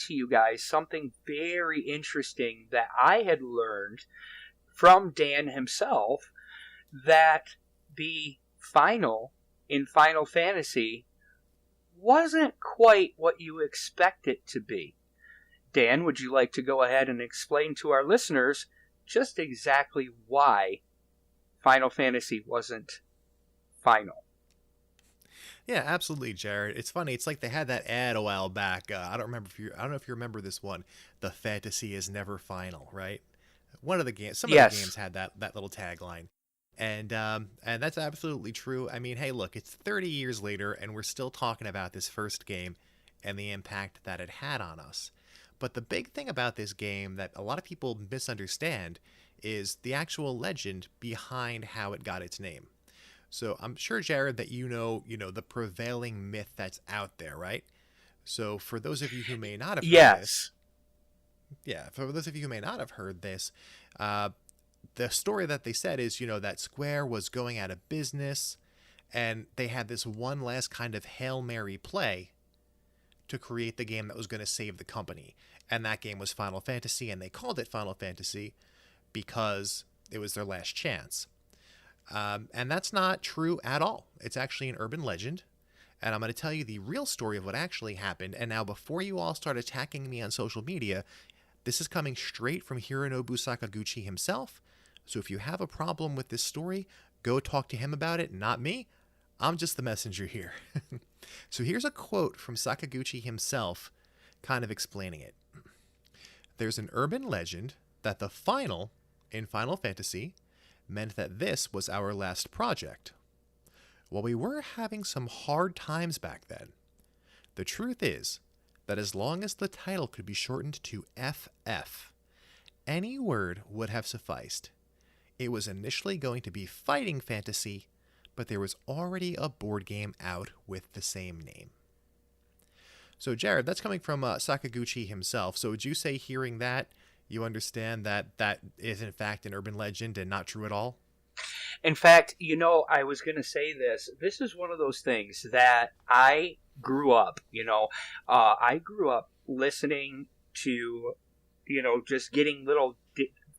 to you guys something very interesting that I had learned from Dan himself, that the final in Final Fantasy wasn't quite what you expect it to be. Dan, would you like to go ahead and explain to our listeners just exactly why Final Fantasy wasn't final? Yeah, absolutely, Jared. It's funny. It's like they had that ad a while back. I don't know if you remember this one. The fantasy is never final, right? One of the games, some of the Yes. games had that little tagline, and that's absolutely true. I mean, hey, look, it's 30 years later, and we're still talking about this first game and the impact that it had on us. But the big thing about this game that a lot of people misunderstand is the actual legend behind how it got its name. So I'm sure, Jared, that the prevailing myth that's out there, right? So for those of you who may not have heard this, Yes. yeah, for those of you who may not have heard this, uh, the story that they said is, that Square was going out of business, and they had this one last kind of Hail Mary play to create the game that was going to save the company. And that game was Final Fantasy, and they called it Final Fantasy because it was their last chance. And that's not true at all. It's actually an urban legend. And I'm going to tell you the real story of what actually happened. And now, before you all start attacking me on social media, this is coming straight from Hironobu Sakaguchi himself. So if you have a problem with this story, go talk to him about it, not me. I'm just the messenger here. So here's a quote from Sakaguchi himself, kind of explaining it. There's an urban legend that the final in Final Fantasy meant that this was our last project. Well, we were having some hard times back then. The truth is that as long as the title could be shortened to FF, any word would have sufficed. It was initially going to be Fighting Fantasy, but there was already a board game out with the same name. So, Jared, that's coming from Sakaguchi himself. So would you say, hearing that, you understand that that is in fact an urban legend and not true at all? In fact, I was going to say this. This is one of those things that I grew up, I grew up listening to, just getting little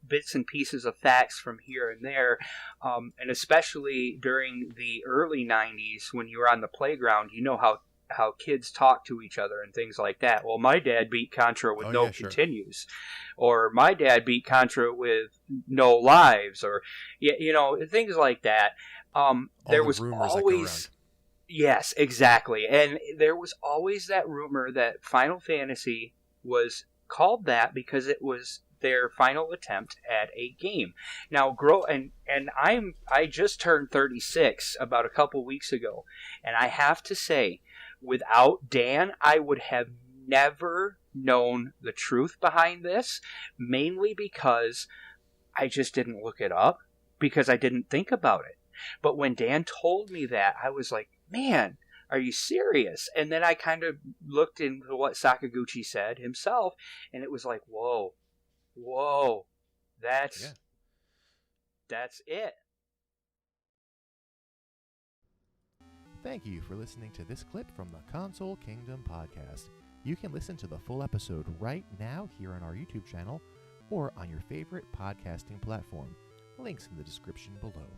bits and pieces of facts from here and there. And especially during the early 90s when you were on the playground, how kids talk to each other and things like that. Well, my dad beat Contra with no Sure. continues, or my dad beat Contra with no lives, or things like that. There The was rumors that go always, around. yes, exactly, and there was always that rumor that Final Fantasy was called that because it was their final attempt at a game. Now, I just turned 36 about a couple weeks ago, and I have to say, without Dan, I would have never known the truth behind this, mainly because I just didn't look it up, because I didn't think about it. But when Dan told me that, I was like, man, are you serious? And then I kind of looked into what Sakaguchi said himself, and it was like, whoa, that's it. Thank you for listening to this clip from the Console Kingdom podcast. You can listen to the full episode right now here on our YouTube channel or on your favorite podcasting platform. Links in the description below.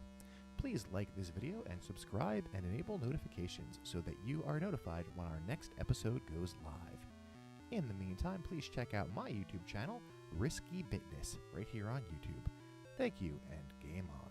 Please like this video and subscribe and enable notifications so that you are notified when our next episode goes live. In the meantime, please check out my YouTube channel, Risky Bitness, right here on YouTube. Thank you, and game on.